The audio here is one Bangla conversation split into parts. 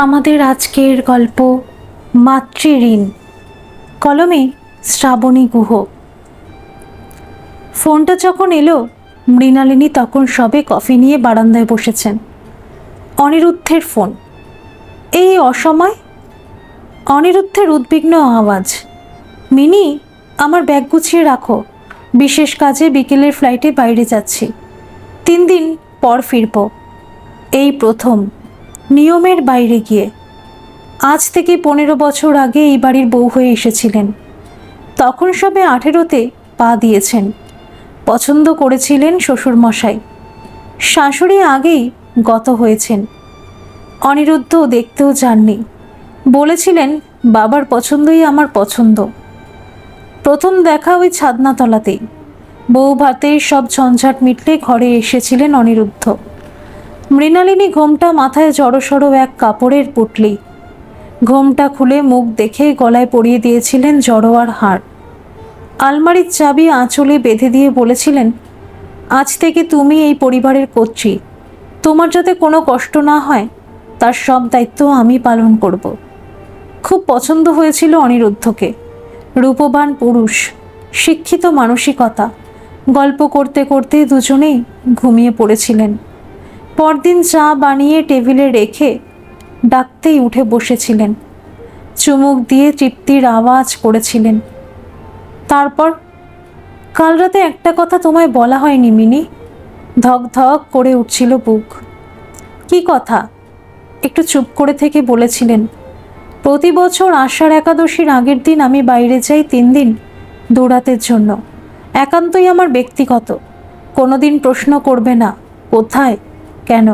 আমাদের আজকের গল্প মাতৃঋণ, কলমে শ্রাবণী গুহ। ফোনটা যখন এলো, মৃণালিনী তখন সবে কফি নিয়ে বারান্দায় বসেছেন। অনিরুদ্ধের ফোন। এই অসময়? অনিরুদ্ধের উদ্বিগ্ন আওয়াজ, মিনি, আমার ব্যাগ গুছিয়ে রাখো, বিশেষ কাজে বিকেলের ফ্লাইটে বাইরে যাচ্ছি, 3 দিন পর ফিরব। এই প্রথম নিয়মের বাইরে গিয়ে। আজ থেকে 15 বছর আগে এই বাড়ির বউ হয়ে এসেছিলেন। তখন সবে 18তে পা দিয়েছেন। পছন্দ করেছিলেন শ্বশুরমশাই। শাশুড়ি আগেই গত হয়েছেন। অনিরুদ্ধ দেখতেও যাননি, বলেছিলেন বাবার পছন্দই আমার পছন্দ। প্রথম দেখা ওই ছাদনাতলাতেই। বউ ভাতের সব ঝঞ্ঝাট মিটলে ঘরে এসেছিলেন অনিরুদ্ধ। মৃণালিনী ঘোমটা মাথায় জড়সড় এক কাপড়ের পুটলি। ঘোমটা খুলে মুখ দেখে গলায় পরিয়ে দিয়েছিলেন জড়োয়ার হার। আলমারির চাবি আঁচলে বেঁধে দিয়ে বলেছিলেন, আজ থেকে তুমি এই পরিবারের কর্ত্রী। তোমার যাতে কোনো কষ্ট না হয় তার সব দায়িত্ব আমি পালন করব। খুব পছন্দ হয়েছিল অনিরুদ্ধকে। রূপবান পুরুষ, শিক্ষিত মানসিকতা। গল্প করতে করতে দুজনেই ঘুমিয়ে পড়েছিলেন। পরদিন চা বানিয়ে টেবিলে রেখে ডাকতেই উঠে বসেছিলেন। চুমুক দিয়ে তৃপ্তির আওয়াজ করেছিলেন। তারপর, কাল রাতে একটা কথা তোমায় বলা হয়নি মিনি। ধক ধক করে উঠছিল বুক। কি কথা? একটু চুপ করে থেকে বলেছিলেন, প্রতি বছর আষাঢ় একাদশীর আগের দিন আমি বাইরে যাই 3 দিন দৌড়াতের জন্য। একান্তই আমার ব্যক্তিগত। কোনোদিন প্রশ্ন করবে না কোথায়, কেন।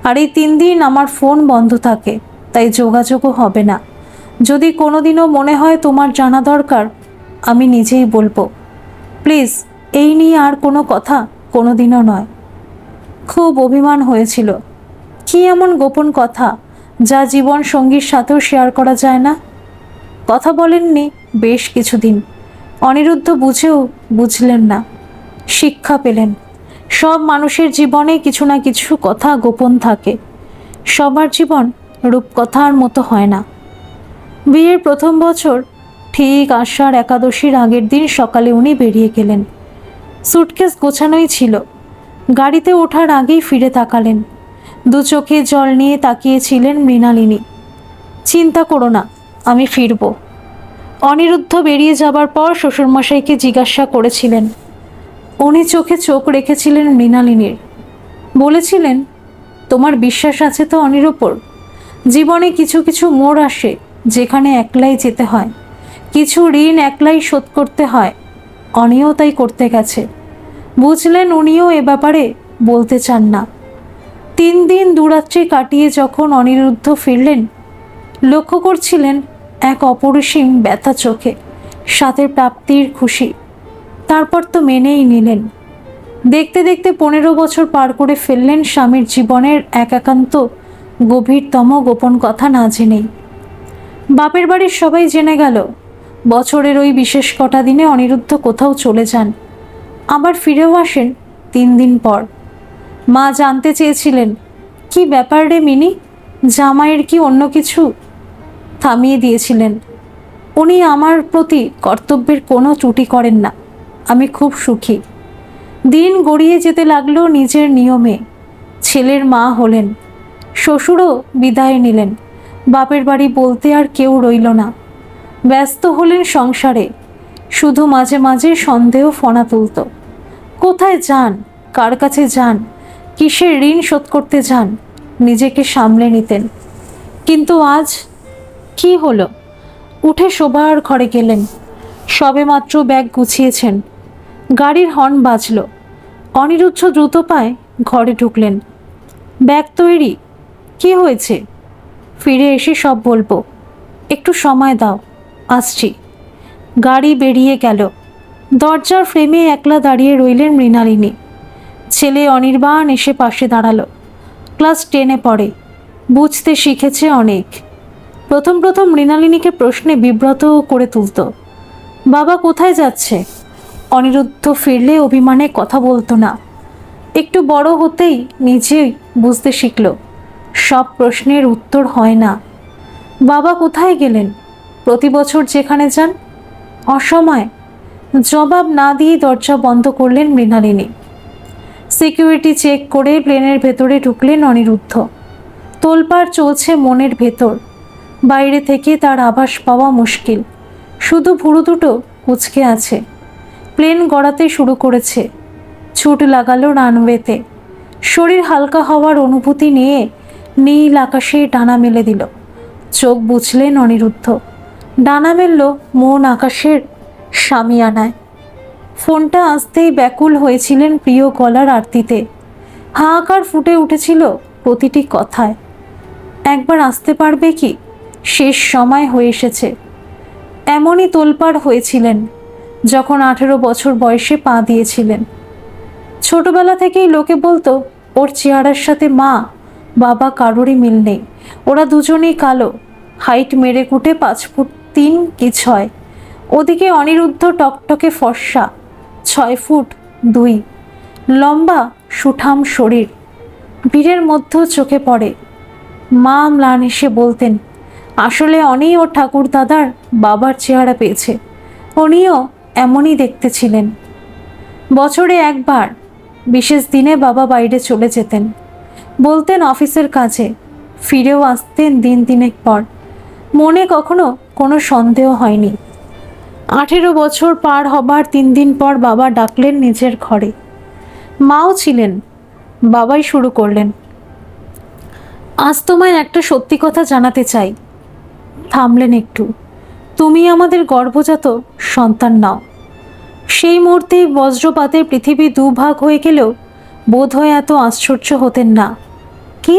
আর এই 3 দিন আমার ফোন বন্ধ থাকে, তাই যোগাযোগও হবে না। যদি কোনোদিনও মনে হয় তোমার জানা দরকার, আমি নিজেই বলবো। প্লিজ, এই নিয়ে আর কোনো কথা কোনোদিনও নয়। খুব অভিমান হয়েছিল। কি এমন গোপন কথা যা জীবন সঙ্গীর সাথেও শেয়ার করা যায় না? কথা বলেননি বেশ কিছুদিন। অনিরুদ্ধ বুঝলেন না। শিক্ষা পেলেন, সব মানুষের জীবনে কিছু না কিছু কথা গোপন থাকে। সবার জীবন রূপকথার মতো হয় না। বিয়ের প্রথম বছর ঠিক আষাঢ় একাদশীর আগের দিন সকালে উনি বেরিয়ে গেলেন। সুটকেস গোছানোই ছিল। গাড়িতে ওঠার আগেই ফিরে তাকালেন। 2 চোখে জল নিয়ে তাকিয়েছিলেন মৃণালিনী। চিন্তা করো না, আমি ফিরব। অনিরুদ্ধ বেরিয়ে যাবার পর শ্বশুরমশাইকে জিজ্ঞাসা করেছিলেন। উনি চোখে চোখ রেখেছিলেন মৃণালিনীর। বলেছিলেন, তোমার বিশ্বাস আছে তো অনির ওপর? জীবনে কিছু কিছু মোড় আসে যেখানে একলাই যেতে হয়, কিছু ঋণ একলাই শোধ করতে হয়। অনিও তাই করতে গেছে। বুঝলেন উনিও এ ব্যাপারে বলতে চান না। 3 দিন দুরাত্রি কাটিয়ে যখন অনিরুদ্ধ ফিরলেন, লক্ষ্য করছিলেন এক অপরিসীম ব্যথা চোখে, সাথে প্রাপ্তির খুশি। তারপর তো মেনেই নিলেন। দেখতে দেখতে 15 বছর পার করে ফেললেন স্বামীর জীবনের একান্ত গভীরতম গোপন কথা না জেনেই। বাপের বাড়ির সবাই জেনে গেল। বছরের ওই বিশেষ কটা দিনে অনিরুদ্ধ কোথাও চলে যান, আবার ফিরেও আসেন 3 দিন পর। মা জানতে চেয়েছিলেন, কি ব্যাপার রে মিনি, জামাইয়ের কি অন্য কিছু? থামিয়ে দিয়েছিলেন, উনি আমার প্রতি কর্তব্যের কোনো ত্রুটি করেন না। আমি খুব সুখী। দিন গড়িয়ে যেতে লাগলো নিজের নিয়মে। ছেলের মা হলেন, শ্বশুরও বিদায় নিলেন। বাপের বাড়ি বলতে আর কেউ রইল না। ব্যস্ত হলেন সংসারে। শুধু মাঝে মাঝে সন্দেহ ফণা তুলত। কোথায় যান, কার কাছে যান, কিসের ঋণ শোধ করতে যান, নিজেকে সামলে নিতেন। কিন্তু আজ কি হলো? উঠে শোবার ঘরে গেলেন। সবেমাত্র ব্যাগ গুছিয়েছেন, গাড়ির হর্ন বাজল। অনিরুদ্ধ দ্রুত পায়ে ঘরে ঢুকলেন। ব্যাগ তৈরি? কি হয়েছে? ফিরে এসে সব বলবো, একটু সময় দাও, আসছি। গাড়ি বেরিয়ে গেল। দরজার ফ্রেমে একলা দাঁড়িয়ে রইলেন মৃণালিনী। ছেলে অনির্বাণ এসে পাশে দাঁড়ালো। ক্লাস 10-এ পড়ে, বুঝতে শিখেছে অনেক। প্রথম প্রথম মৃণালিনীকে প্রশ্নে বিব্রত করে তুলত। বাবা কোথায় যাচ্ছে? অনিরুদ্ধ ফিরলে অভিমানে কথা বলতো না। একটু বড় হতেই নিজেই বুঝতে শিখল, সব প্রশ্নের উত্তর হয় না। বাবা কোথায় গেলেন? প্রতি বছর যেখানে যান। অসময়ে জবাব না দিয়ে দরজা বন্ধ করলেন মৃণালিনী। সিকিউরিটি চেক করে প্লেনের ভেতরে ঢুকলেন অনিরুদ্ধ। তোলপাড় চলছে মনের ভেতর, বাইরে থেকে তার আভাস পাওয়া মুশকিল। শুধু ভুরু দুটো কুঁচকে আছে। প্লেন গড়াতে শুরু করেছে। ছুট লাগালো রানওয়েতে। শরীর হালকা হওয়ার অনুভূতি নিয়ে নীল আকাশে ডানা মেলে দিল। চোখ বুঝলেন অনিরুদ্ধ। ডানা মেলল মন আকাশের সামিয়ানায়। ফোনটা আসতেই ব্যাকুল হয়েছিলেন প্রিয় গলার আরতিতে। হাহাকার ফুটে উঠেছিল প্রতিটি কথায়। একবার আসতে পারবে কি? শেষ সময় হয়ে এসেছে। এমনই তোলপাড় হয়েছিলেন যখন 18 বছর বয়সে পা দিয়েছিলেন। ছোটবেলা থেকেই লোকে বলতো ওর চেহারার সাথে মা বাবা কারোরই মিল নেই। ওরা দুজনেই কালো, হাইট মেরে কুটে 5 ফুট 3 কি 6। ওদিকে অনিরুদ্ধ টকটকে ফর্সা, 6 ফুট 2, লম্বা সুঠাম শরীর। ভিড়ের মধ্যেও চোখে পড়ে। মা ম্লান হেসে বলতেন, আসলে অনি ও ঠাকুর দাদার বাবার চেহারা পেয়েছে। উনিও এমনই দেখতে ছিলেন। বছরে একবার বিশেষ দিনে বাবা বাইরে চলে যেতেন, বলতেন অফিসের কাজে, ফিরেও আসতেন দিন দিনেক পর। মনে কখনো কোনো সন্দেহ হয়নি। 18 বছর পার হবার 3 দিন পর বাবা ডাকলেন নিজের ঘরে। মাও ছিলেন। বাবাই শুরু করলেন, আজ তোমায় একটা সত্যি কথা জানাতে চাই। থামলেন একটু। তুমি আমাদের গর্ভজাত সন্তান নাও। সেই মুহূর্তেই বজ্রপাতে পৃথিবী দুভাগ হয়ে গেলেও বোধ হয় এত আশ্চর্য হতেন না। কি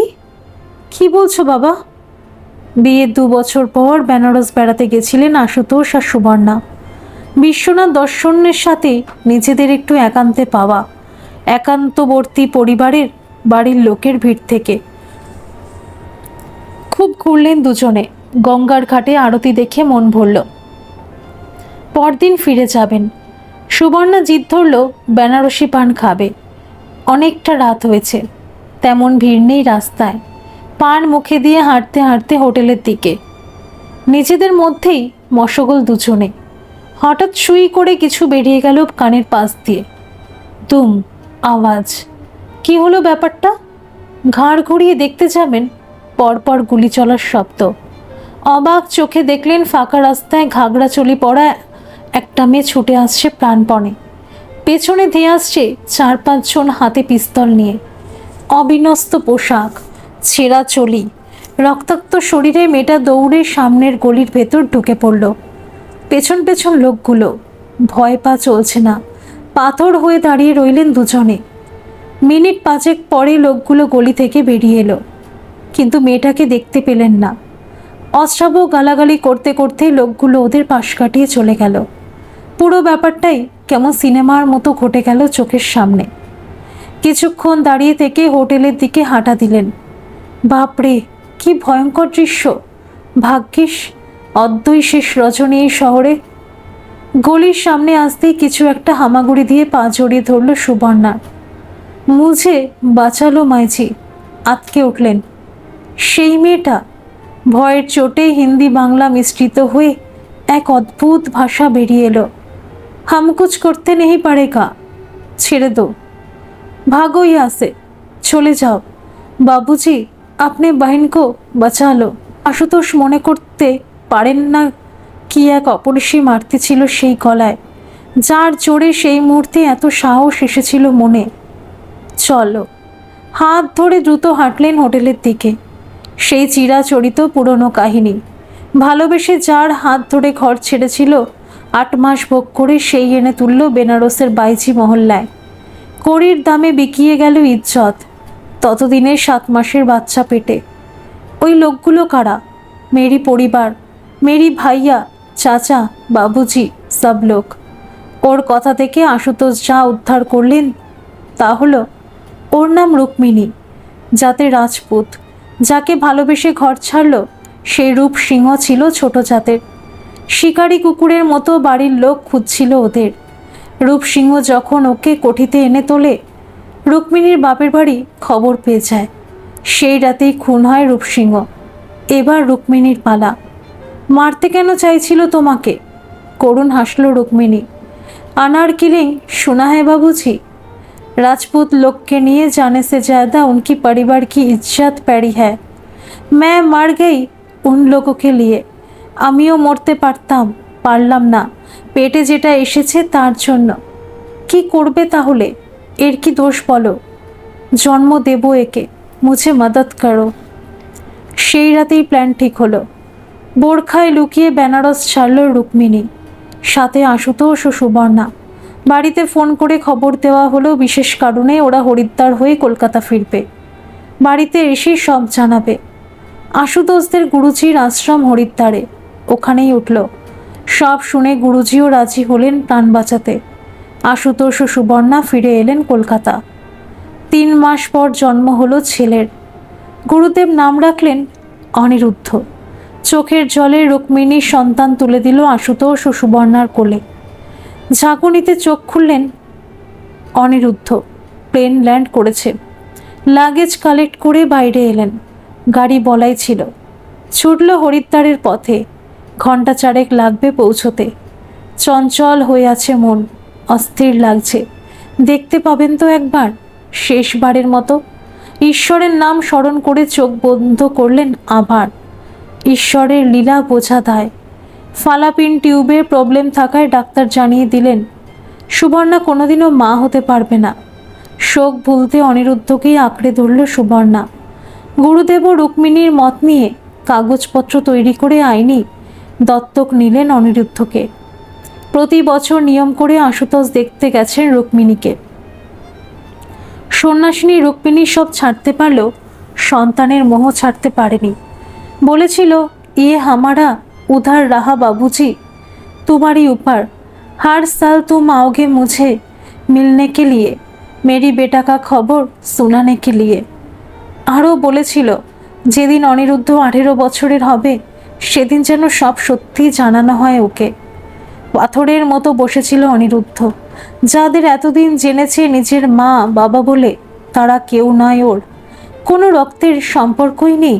কি বলছো বাবা? বিয়ের 2 বছর পর বেনারস বেড়াতে গেছিলেন আশুতোষ আর সুবর্ণা। বিশ্বনাথ দর্শনের সাথে নিজেদের একটু একান্তে পাওয়া, একান্তবর্তী পরিবারের বাড়ির লোকের ভিড় থেকে। খুব ঘুরলেন দুজনে। গঙ্গার ঘাটে আরতি দেখে মন ভরল। পরদিন ফিরে যাবেন। সুবর্ণা জিদ ধরল বেনারসি পান খাবে। অনেকটা রাত হয়েছে, তেমন ভিড় নেই রাস্তায়। পান মুখে দিয়ে হাঁটতে হাঁটতে হোটেলের দিকে। নিজেদের মধ্যেই মশগোল দুজনে। হঠাৎ সুই করে কিছু বেরিয়ে গেল কানের পাশ দিয়ে। দুম আওয়াজ। কি হলো ব্যাপারটা? ঘাড় ঘুরিয়ে দেখতে যাবেন, পরপর গুলি চলার শব্দ। অবাক চোখে দেখলেন ফাঁকা রাস্তায় ঘাগড়া চলি পড়া একটা মেয়ে ছুটে আসছে প্রাণপণে। পেছনে ধেয়ে আসছে 4-5 জন হাতে পিস্তল নিয়ে। অবিন্যস্ত পোশাক, ছেঁড়া চলি, রক্তাক্ত শরীরে মেয়েটা দৌড়ে সামনের গলির ভেতর ঢুকে পড়ল। পেছন পেছন লোকগুলো। ভয় পা চলছে না। পাথর হয়ে দাঁড়িয়ে রইলেন দুজনে। মিনিট 5 পরে লোকগুলো গলি থেকে বেরিয়ে এলো, কিন্তু মেয়েটাকে দেখতে পেলেন না। অশ্রাব্য গালাগালি করতে করতে লোকগুলো ওদের পাশ কাটিয়ে চলে গেল। পুরো ব্যাপারটাই কেমন সিনেমার মতো ঘটে গেল চোখের সামনে। কিছুক্ষণ দাঁড়িয়ে থেকে হোটেলের দিকে হাঁটা দিলেন। বাপরে, কি ভয়ঙ্কর দৃশ্য! ভাগ্যিস অদ্যই শেষ রজনী এই শহরে। গলির সামনে আসতেই কিছু একটা হামাগুড়ি দিয়ে পা জড়িয়ে ধরল সুবর্ণার। মুঝে বাঁচালো মাইজি, আতকে উঠলেন। সেই মেয়েটা। ভয়ের চোটে হিন্দি বাংলা মিশ্রিত হয়ে এক অদ্ভুত ভাষা বেরিয়ে এলো। हम कुछ করতে नहीं পারেগা, ছেড়ে দো, ভাগো यहाँ से, চলে যাও। বাবুজি আপনি বাহিনকো বাঁচালো। আশুতোষ মনে করতে পারেন না কি এক অপরিসী মারতে ছিল সেই গলায়, যার জোরে সেই মুহূর্তে এত সাহস এসেছিল মনে। চলো। হাত ধরে দ্রুত হাঁটলেন হোটেলের দিকে। সেই চিরাচরিত পুরনো কাহিনী। ভালোবেসে যার হাত ধরে ঘর ছেড়েছিল, 8 মাস ভোগ করে সেই এনে তুলল বেনারসের বাইজি মহল্লায়। কড়ির দামে বিকিয়ে গেল ইজ্জত। ততদিনে 7 মাসের বাচ্চা পেটে। ওই লোকগুলো কারা? মেরি পরিবার, মেরি ভাইয়া, চাচা, বাবুজি, সব লোক। ওর কথা থেকে আশুতোষ যা উদ্ধার করলেন তা হলো, ওর নাম রুক্মিণী, জাতে রাজপুত। যাকে ভালোবেসে ঘর ছাড়ল সেই রূপ সিংহ ছিল ছোট জাতের। শিকারি কুকুরের মতো বাড়ির লোক খুঁজছিল ওদের। রূপসিংহ যখন ওকে কোঠিতে এনে তোলে, রুক্মিণীর বাপের বাড়ি খবর পেয়ে যায়। সেই রাতেই খুন হয় রূপসিংহ। এবার রুক্মিণীর পালা। মারতে কেন চাইছিল তোমাকে? করুণ হাসল রুক্মিণী। अनारकिलिंग सुना है बाबूजी, राजपूत लोग के लिए जाने से ज़्यादा उनकी परिवार की इज्जत पैड़ी है। मैं मर गई उन लोगों के लिए। আমিও মরতে পারতাম, পারলাম না। পেটে যেটা এসেছে তার জন্য। কি করবে তাহলে? এর কি দোষ বলো? জন্ম দেব একে, মুঝে মদত করো। সেই রাতেই প্ল্যান ঠিক হলো। বোরখায় লুকিয়ে বেনারস ছাড়ল রুক্মিণী, সাথে আশুতোষ ও সুবর্ণা। বাড়িতে ফোন করে খবর দেওয়া হলো বিশেষ কারণে ওরা হরিদ্বার হয়ে কলকাতা ফিরবে। বাড়িতে এসে সব জানাবে। আশুতোষদের গুরুজির আশ্রম হরিদ্বারে, ওখানেই উঠল। সব শুনে গুরুজিও রাজি হলেন প্রাণ বাঁচাতে। আশুতোষ ও সুবর্ণা ফিরে এলেন কলকাতা। 3 মাস পর জন্ম হলো ছেলের। গুরুদেব নাম রাখলেন অনিরুদ্ধ। চোখের জলে রুক্মিণীর সন্তান তুলে দিল আশুতোষ ও সুবর্ণার কোলে। ঝাঁকুনিতে চোখ খুললেন অনিরুদ্ধ। প্লেন ল্যান্ড করেছে। লাগেজ কালেক্ট করে বাইরে এলেন। গাড়ি বলাই ছিল। ছুটল হরিদ্বারের পথে। ঘণ্টা 4 লাগবে পৌঁছতে। চঞ্চল হয়ে আছে মন, অস্থির লাগছে। দেখতে পাবেন তো একবার, শেষবারের মতো। ঈশ্বরের নাম স্মরণ করে চোখ বন্ধ করলেন আবার। ঈশ্বরের লীলা বোঝা দায়। ফালাপিন টিউবের প্রবলেম থাকায় ডাক্তার জানিয়ে দিলেন সুবর্ণা কোনোদিনও মা হতে পারবে না। শোক ভুলতে অনিরুদ্ধকেই আঁকড়ে ধরল সুবর্ণা। গুরুদেব ও রুক্মিণীর মত নিয়ে কাগজপত্র তৈরি করে আইনি দত্তক নিলেন অনিরুদ্ধকে। প্রতি বছর নিয়ম করে আশুতোষ দেখতে গেছেন রুক্মিণীকে। সন্ন্যাসিনী রুক্মিণী সব ছাড়তে পারলেও সন্তানের মোহ ছাড়তে পারেনি। বলেছিল, ये हमारा उधर रहा बाबूजी, तुम्हारी ऊपर। हर साल तुम आओगे मुझे मिलने के लिए, मेरी बेटा का खबर सुनाने के लिए। আরও বলেছিল, যেদিন অনিরুদ্ধ 18 বছরের হবে সেদিন যেন সব সত্যি জানানো হয় ওকে। পাথরের মতো বসেছিল অনিরুদ্ধ। যাদের এতদিন জেনেছে নিজের মা বাবা বলে, তারা কেউ নয় ওর। কোনো রক্তের সম্পর্কই নেই।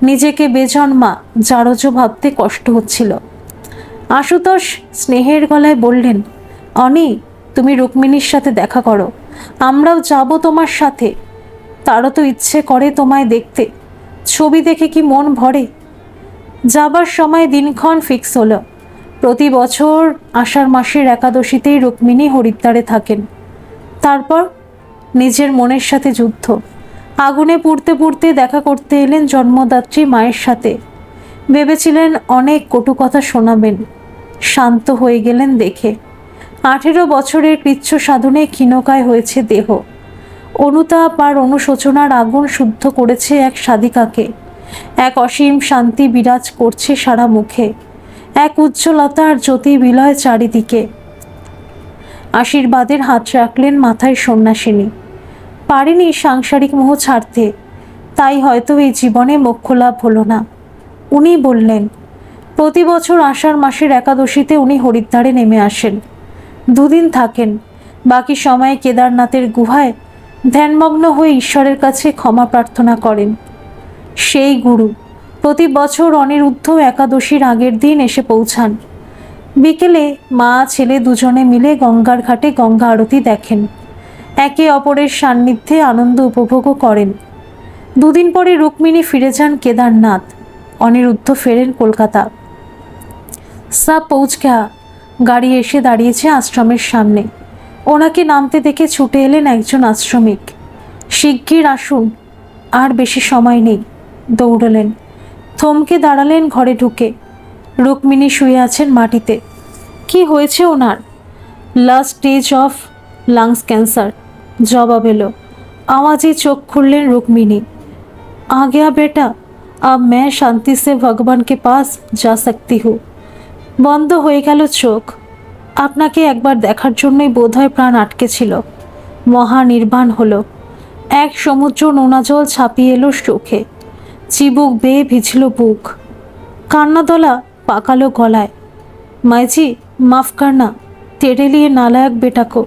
নিজেকে বেজন্মা জারজ ভাবতে কষ্ট হচ্ছিল। আশুতোষ স্নেহের গলায় বললেন, অনি, তুমি রুক্মিণীর সাথে দেখা করো, আমরাও যাব তোমার সাথে। তারও তো ইচ্ছে করে তোমায় দেখতে। ছবি দেখে কি মন ভরে? যাবার সময় দিনক্ষণ ফিক্স হলো। প্রতি বছর আষাঢ় মাসের একাদশীতেই রুক্মিণী হরিদ্বারে থাকেন। তারপর নিজের মনের সাথে যুদ্ধ। আগুনে পুড়তে পুড়তে দেখা করতে এলেন জন্মদাত্রী মায়ের সাথে। ভেবেছিলেন অনেক কটু কথা শোনাবেন, শান্ত হয়ে গেলেন দেখে। 18 বছরের কৃচ্ছ সাধনে ক্ষীণকায় হয়েছে দেহ। অনুতাপ আর অনুশোচনার আগুন শুদ্ধ করেছে এক সাধিকাকে। এক অসীম শান্তি বিরাজ করছে সারা মুখে। এক উজ্জ্বলতা আর জ্যোতি বিলয় চারিদিকে। আশীর্বাদের হাত রাখলেন মাথায় সন্ন্যাসিনী। পারেনি সাংসারিক মোহ ছাড়তে, তাই হয়তো এই জীবনে মোক্ষ লাভ হলো না। উনি বললেন, প্রতি বছর আষাঢ় মাসের একাদশীতে উনি হরিদ্বারে নেমে আসেন। 2 দিন থাকেন। বাকি সময় কেদারনাথের গুহায় ধ্যানমগ্ন হয়ে ঈশ্বরের কাছে ক্ষমা প্রার্থনা করেন। সেই গুরু প্রতি বছর অনিরুদ্ধ একাদশীর আগের দিন এসে পৌঁছান। বিকেলে মা ছেলে দুজনে মিলে গঙ্গার ঘাটে গঙ্গা আরতি দেখেন। একে অপরের সান্নিধ্যে আনন্দ উপভোগও করেন। 2 দিন পরে রুক্মিণী ফিরে যান কেদারনাথ। অনিরুদ্ধ ফেরেন কলকাতা। সব পৌঁছ গয়া। গাড়ি এসে দাঁড়িয়েছে আশ্রমের সামনে। ওনাকে নামতে দেখে ছুটে এলেন একজন আশ্রমিক। শিগগির আসুন, আর বেশি সময় নেই। দৌড়লেন। থমকে দাঁড়ালেন ঘরে ঢুকে। রুক্মিণী শুয়ে আছেন মাটিতে। কি হয়েছে ওনার? Last stage of lungs cancer, জবাব এলো। आवाज़ी चोख खुललें रुक्मिणी। आ गया बेटा, अब मैं शांति से भगवान के पास जा सकती हूँ। बंद হয়ে গেল চোখ। আপনাকে একবার দেখার জন্যই বোধহয় প্রাণ আটকে ছিল। মহা নির্বাণ হলো। এক সমুদ্র নোনা জল ছাপিয়ে এলো চোখে। চিবুক বেয়ে ভিজল বুক। কান্নাদলা পাকালো গলায়। মাইজি মাফ করনা, তেরে লিয়ে নালায়ক বেটা কো,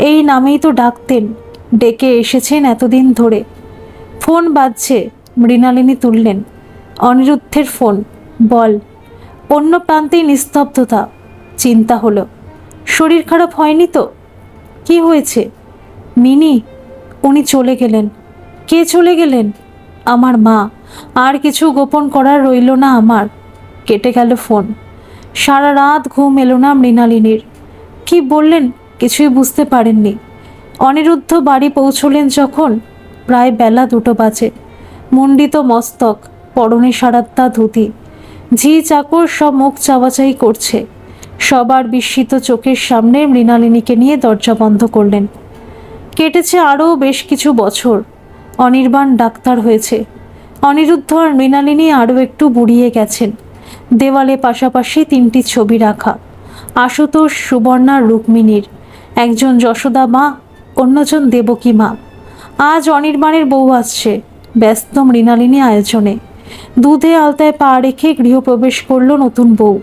এই নামেই তো ডাকতেন। ডেকে এসেছেন এতদিন ধরে। ফোন বাজছে। মৃণালিনী তুললেন। অনিরুদ্ধের ফোন। বল। অন্য প্রান্তেই নিস্তব্ধতা। চিন্তা হলো, শরীর খারাপ হয়নি তো? কি হয়েছে? মিনি, উনি চলে গেলেন। কে চলে গেলেন? আমার মা। আর কিছু গোপন করার রইল না আমার। কেটে গেল ফোন। সারা রাত ঘুম এলো না মৃণালিনীর। কি বললেন কিছুই বুঝতে পারেননি। অনিরুদ্ধ বাড়ি পৌঁছলেন যখন, প্রায় বেলা 2টো বাজে। মুন্ডিত মস্তক, পরনে সারাত্তা ধুতি। ঝি চাকর সব মুখ চাওয়াচাই করছে। সবার বিস্মিত চোখের সামনে মৃণালিনীকে নিয়ে দরজা বন্ধ করলেন। কেটেছে আরও বেশ কিছু বছর। অনির্বাণ ডাক্তার হয়েছে। অনিরুদ্ধ আর মৃণালিনী আরও একটু বুড়িয়ে গেছেন। দেওয়ালে পাশাপাশি 3টি ছবি রাখা। আশুতোষ, সুবর্ণা, রুক্মিণীর। একজন যশোদা মা, অন্যজন দেবকী মা। আজ অনির্বাণের বউ আসছে। ব্যস্ত মৃণালিনী আয়োজনে। দুধে আলতায় পা রেখে গৃহপ্রবেশ করল নতুন বউ।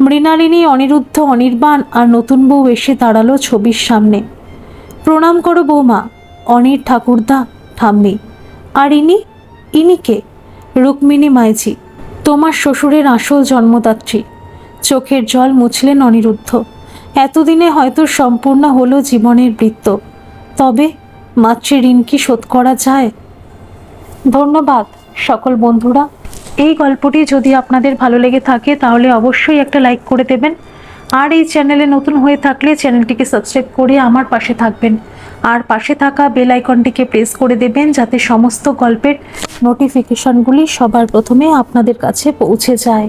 মৃণালিনী, অনিরুদ্ধ, অনির্বাণ আর নতুন বউ এসে দাঁড়ালো ছবির সামনে। প্রণাম করো বৌমা। অনির ঠাকুরদা, ঠাম্মি। আর ইনিকে? রুক্মিণী মাইজি, তোমার শ্বশুরের আসল জন্মদাত্রী। চোখের জল মুছলেন অনিরুদ্ধ। এতদিনে হয়তো সম্পূর্ণ হলো জীবনের বৃত্ত। তবে মাতৃঋণ কি শোধ করা যায়? ধন্যবাদ সকল বন্ধুরা। এই গল্পটি যদি আপনাদের ভালো লেগে থাকে তাহলে অবশ্যই একটা লাইক করে দেবেন। আর এই চ্যানেলে নতুন হয়ে থাকলে চ্যানেলটিকে সাবস্ক্রাইব করে আমার পাশে থাকবেন। আর পাশে থাকা বেল আইকনটিকে প্রেস করে দেবেন যাতে সমস্ত গল্পের নোটিফিকেশনগুলি সবার প্রথমে আপনাদের কাছে পৌঁছে যায়।